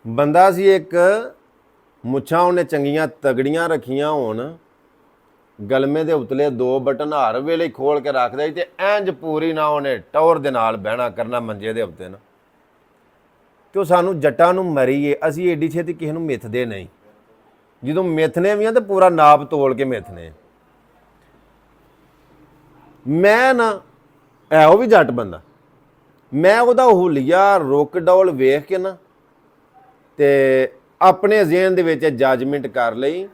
ਬੰਦਾ ਸੀ ਇੱਕ, ਮੁੱਛਾਂ ਉਹਨੇ ਚੰਗੀਆਂ ਤਗੜੀਆਂ ਰੱਖੀਆਂ ਹੋਣ, ਗਲਮੇ ਦੇ ਉਤਲੇ 2 ਬਟਨ ਹਰ ਵੇਲੇ ਖੋਲ ਕੇ ਰੱਖਦਾ ਸੀ ਤੇ ਇੰਜ ਪੂਰੀ ਨਾ ਉਹਨੇ ਟੌਰ ਦੇ ਨਾਲ ਬਹਿਣਾ ਕਰਨਾ ਮੰਜੇ ਦੇ ਉੱਤੇ ਨਾ। ਕਿ ਸਾਨੂੰ ਜੱਟਾਂ ਨੂੰ ਮਰੀਏ, ਅਸੀਂ ਏਡੀ ਛੇਤੀ ਕਿਸੇ ਨੂੰ ਮਿੱਥਦੇ ਨਹੀਂ। ਜਦੋਂ ਮਿੱਥਨੇ ਵੀ ਆ ਤੇ ਪੂਰਾ ਨਾਪ ਤੋਲ ਕੇ ਮਿੱਥਨੇ। ਮੈਂ ਨਾ ਇਹੋ ਵੀ ਜੱਟ ਬੰਦਾ, ਮੈਂ ਉਹਦਾ ਹੁਲੀਆ ਰੁਕ ਡੌਲ ਵੇਖ ਕੇ ਨਾ ਤੇ ਆਪਣੇ ਜ਼ਿਹਨ ਦੇ ਵਿੱਚ ਜੱਜਮੈਂਟ ਕਰ ਲਈ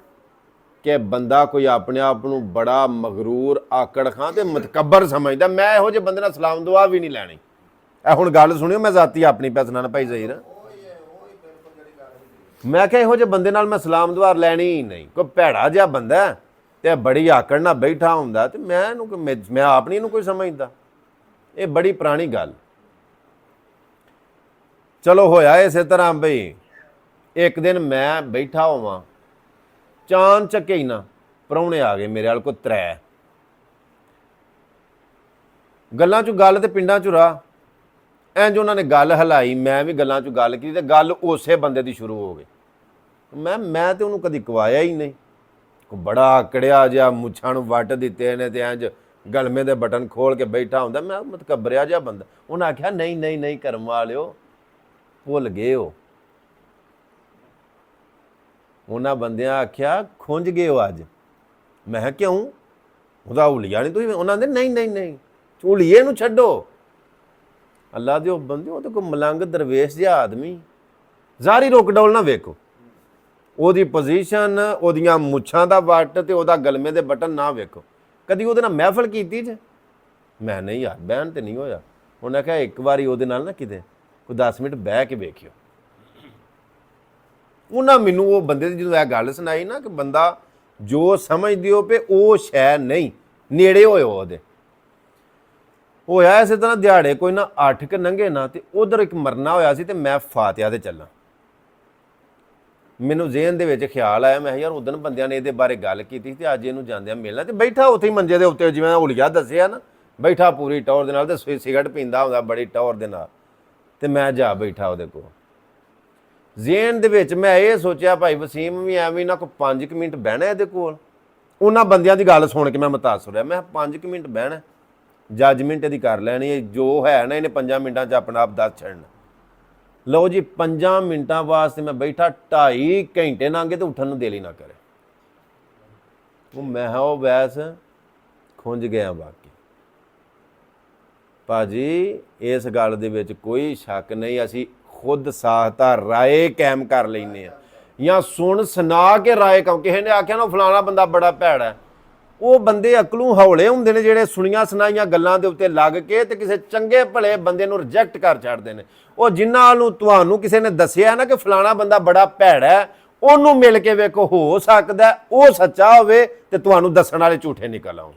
ਕਿ ਬੰਦਾ ਕੋਈ ਆਪਣੇ ਆਪ ਨੂੰ ਬੜਾ ਮਗਰੂਰ, ਆਕੜ ਖਾਂ ਤੇ ਮਤਕੱਬਰ ਸਮਝਦਾ। ਮੈਂ ਇਹੋ ਜਿਹੇ ਬੰਦੇ ਨਾਲ ਸਲਾਮ ਦੁਆ ਵੀ ਨਹੀਂ ਲੈਣੀ। ਇਹ ਹੁਣ ਗੱਲ ਸੁਣਿਓ, ਮੈਂ ਜ਼ਾਤੀ ਆਪਣੀ ਪੈਸਣਾ ਨਾ ਭਾਈ ਜ਼ਹੀਰ, ਮੈਂ ਕਿਹਾ ਇਹੋ ਜਿਹੇ ਬੰਦੇ ਨਾਲ ਮੈਂ ਸਲਾਮ ਦੁਆ ਲੈਣੀ ਹੀ ਨਹੀਂ। ਕੋਈ ਭੈੜਾ ਜਿਹਾ ਬੰਦਾ ਤੇ ਬੜੀ ਆਕੜ ਨਾਲ ਬੈਠਾ ਹੁੰਦਾ ਤੇ ਮੈਂ ਆਪ ਨਹੀਂ ਇਹਨੂੰ ਕੋਈ ਸਮਝਦਾ। ਇਹ ਬੜੀ ਪੁਰਾਣੀ ਗੱਲ। ਚਲੋ ਹੋਇਆ ਇਸੇ ਤਰ੍ਹਾਂ ਬਈ ਇੱਕ ਦਿਨ ਮੈਂ ਬੈਠਾ ਹੋਵਾਂ, ਚਾਨ ਚੱਕੇ ਹੀ ਨਾ ਪ੍ਰਾਹੁਣੇ ਆ ਗਏ ਮੇਰੇ ਵਾਲ ਕੋ 3 ਗੱਲਾਂ ਚੋਂ ਗੱਲ ਤੇ ਪਿੰਡਾਂ ਚੋਂ ਰਾਹ। ਇੰਜ ਉਹਨਾਂ ਨੇ ਗੱਲ ਹਲਾਈ, ਮੈਂ ਵੀ ਗੱਲਾਂ ਚੋਂ ਗੱਲ ਕੀਤੀ ਤੇ ਗੱਲ ਉਸੇ ਬੰਦੇ ਦੀ ਸ਼ੁਰੂ ਹੋ ਗਈ। ਮੈਂ ਤੇ ਉਹਨੂੰ ਕਦੀ ਕਵਾਇਆ ਹੀ ਨਹੀਂ। ਬੜਾ ਆਕੜਿਆ ਜਿਹਾ, ਮੁੱਛਾਂ ਨੂੰ ਵੱਟ ਦਿੱਤੇ ਨੇ ਤੇ ਇੰਜ ਗਲਮੇ ਦੇ ਬਟਨ ਖੋਲ ਕੇ ਬੈਠਾ ਹੁੰਦਾ। ਮੈਂ ਮਤਕੱਬਰਿਆ ਜਿਹਾ ਬੰਦਾ। ਉਹਨੇ ਆਖਿਆ ਨਹੀਂ ਨਹੀਂ ਨਹੀਂ ਕਰਮ ਵਾਲਿਓ, ਭੁੱਲ ਗਏ ਹੋ। ਉਹਨਾਂ ਬੰਦਿਆਂ ਆਖਿਆ ਖੁੰਝ ਗਏ ਹੋ ਅੱਜ। ਮੈਂ ਕਿਹਾ ਕਿਉਂ? ਉਹਦਾ ਹੁਲੀਆ ਨਹੀਂ ਤੁਸੀਂ? ਉਹਨਾਂ ਦੇ ਨਹੀਂ ਨਹੀਂ ਨਹੀਂ, ਹੁਲੀਏ ਨੂੰ ਛੱਡੋ। ਅੱਲਾ ਦੇ ਉਹ ਬੰਦੇ, ਉਹ ਤਾਂ ਕੋਈ ਮਲੰਗ ਦਰਵੇਸ਼ ਜਿਹਾ ਆਦਮੀ। ਜ਼ਾਰੀ ਰੁਕ ਡੌਲ ਨਾ ਵੇਖੋ, ਉਹਦੀ ਪੋਜੀਸ਼ਨ, ਉਹਦੀਆਂ ਮੁੱਛਾਂ ਦਾ ਵੱਟ ਤੇ ਉਹਦਾ ਗਲਮੇ ਦੇ ਬਟਨ ਨਾ ਵੇਖੋ। ਕਦੀ ਉਹਦੇ ਨਾਲ ਮਹਿਫਲ ਕੀਤੀ ਜੇ? ਮੈਂ ਨਹੀਂ ਯਾਰ, ਬਹਿਣ ਤੇ ਨਹੀਂ ਹੋਇਆ। ਉਹਨੇ ਕਿਹਾ ਇੱਕ ਵਾਰੀ ਉਹਦੇ ਨਾਲ ਨਾ ਕਿਤੇ ਕੋਈ 10 ਮਿੰਟ ਬਹਿ ਕੇ ਵੇਖਿਓ। ਉਹਨਾਂ ਮੈਨੂੰ ਉਹ ਬੰਦੇ ਦੀ ਜਦੋਂ ਇਹ ਗੱਲ ਸੁਣਾਈ ਨਾ ਕਿ ਬੰਦਾ ਜੋ ਸਮਝਦੇ ਹੋ ਪਏ ਉਹ ਸ਼ੈ ਨਹੀਂ, ਨੇੜੇ ਹੋਏ ਉਹਦੇ। ਹੋਇਆ ਇਸੇ ਤਰ੍ਹਾਂ ਦਿਹਾੜੇ ਕੋਈ ਨਾ 8 ਕੁ ਲੰਘੇ ਨਾ ਤੇ ਉਧਰ ਇੱਕ ਮਰਨਾ ਹੋਇਆ ਸੀ ਤੇ ਮੈਂ ਫਾਤਿਹਾ ਤੇ ਚੱਲਾਂ। ਮੈਨੂੰ ਜ਼ਿਹਨ ਦੇ ਵਿੱਚ ਖਿਆਲ ਆਇਆ, ਮੈਂ ਯਾਰ ਉਦਣ ਬੰਦਿਆਂ ਨੇ ਇਹਦੇ ਬਾਰੇ ਗੱਲ ਕੀਤੀ ਤੇ ਅੱਜ ਇਹਨੂੰ ਜਾਂਦਿਆਂ ਮਿਲਣਾ। ਤੇ ਬੈਠਾ ਉੱਥੇ ਹੀ ਮੰਜੇ ਦੇ ਉੱਤੇ, ਜਿਵੇਂ ਹੁਲੀਆ ਦੱਸਿਆ ਨਾ, ਬੈਠਾ ਪੂਰੀ ਟੌਰ ਦੇ ਨਾਲ ਤੇ ਸਿਗਰਟ ਪੀਂਦਾ ਹੁੰਦਾ ਬੜੀ ਟੌਰ ਦੇ ਨਾਲ। ਤੇ ਮੈਂ ਜਾ ਬੈਠਾ ਉਹਦੇ ਕੋਲ। ਜ਼ਿਹਨ ਦੇ ਵਿੱਚ ਮੈਂ ਇਹ ਸੋਚਿਆ ਭਾਈ ਵਸੀਮ ਵੀ ਐਵੇਂ ਨਾ ਕੋਈ 5 ਮਿੰਟ ਬਹਿਣਾ ਇਹਦੇ ਕੋਲ। ਉਹਨਾਂ ਬੰਦਿਆਂ ਦੀ ਗੱਲ ਸੁਣ ਕੇ ਮੈਂ ਮੁਤਾਸਰ ਹੋਇਆ। ਮੈਂ 5 ਮਿੰਟ ਬਹਿਣਾ, ਜੱਜਮੈਂਟ ਇਹਦੀ ਕਰ ਲੈਣੀ ਹੈ, ਜੋ ਹੈ ਨਾ ਇਹਨੇ 5 ਮਿੰਟਾਂ 'ਚ ਆਪਣਾ ਆਪ ਦੱਸ ਛੱਡਣਾ। ਲਓ ਜੀ 5 ਮਿੰਟਾਂ ਵਾਸਤੇ ਮੈਂ ਬੈਠਾ, 2.5 ਘੰਟੇ ਲੰਘ ਗਏ ਤੇ ਉੱਠਣ ਨੂੰ ਦਿਲ ਹੀ ਨਾ ਕਰੇ। ਉਹ ਮੈਂ ਉਹ ਵੈਸ ਖੁੰਝ ਗਿਆ ਬਾਕੀ। ਭਾਜੀ ਇਸ ਗੱਲ ਦੇ ਵਿੱਚ ਕੋਈ ਸ਼ੱਕ ਨਹੀਂ, ਅਸੀਂ ਖੁਦ ਸਾਹਤਾ ਰਾਏ ਕਾਇਮ ਕਰ ਲੈਂਦੇ ਆ ਜਾਂ ਸੁਣ ਸੁਣਾ ਕੇ ਰਾਏ ਕਾਇਮ। ਕਿਸੇ ਨੇ ਆਖਿਆ ਨਾ ਫਲਾਣਾ ਬੰਦਾ ਬੜਾ ਭੈੜਾ, ਉਹ ਬੰਦੇ ਅਕਲੋਂ ਹੌਲੇ ਹੁੰਦੇ ਨੇ ਜਿਹੜੇ ਸੁਣੀਆਂ ਸੁਣਾਈਆਂ ਗੱਲਾਂ ਦੇ ਉੱਤੇ ਲੱਗ ਕੇ ਤੇ ਕਿਸੇ ਚੰਗੇ ਭਲੇ ਬੰਦੇ ਨੂੰ ਰਿਜੈਕਟ ਕਰ ਛੱਡਦੇ ਨੇ। ਉਹ ਜਿਨ੍ਹਾਂ ਨੂੰ ਤੁਹਾਨੂੰ ਕਿਸੇ ਨੇ ਦੱਸਿਆ ਨਾ ਕਿ ਫਲਾਣਾ ਬੰਦਾ ਬੜਾ ਭੈੜਾ, ਉਹਨੂੰ ਮਿਲ ਕੇ ਵੇਖੋ, ਹੋ ਸਕਦਾ ਉਹ ਸੱਚਾ ਹੋਵੇ ਤੇ ਤੁਹਾਨੂੰ ਦੱਸਣ ਵਾਲੇ ਝੂਠੇ ਨਿਕਲ ਆਉਣ।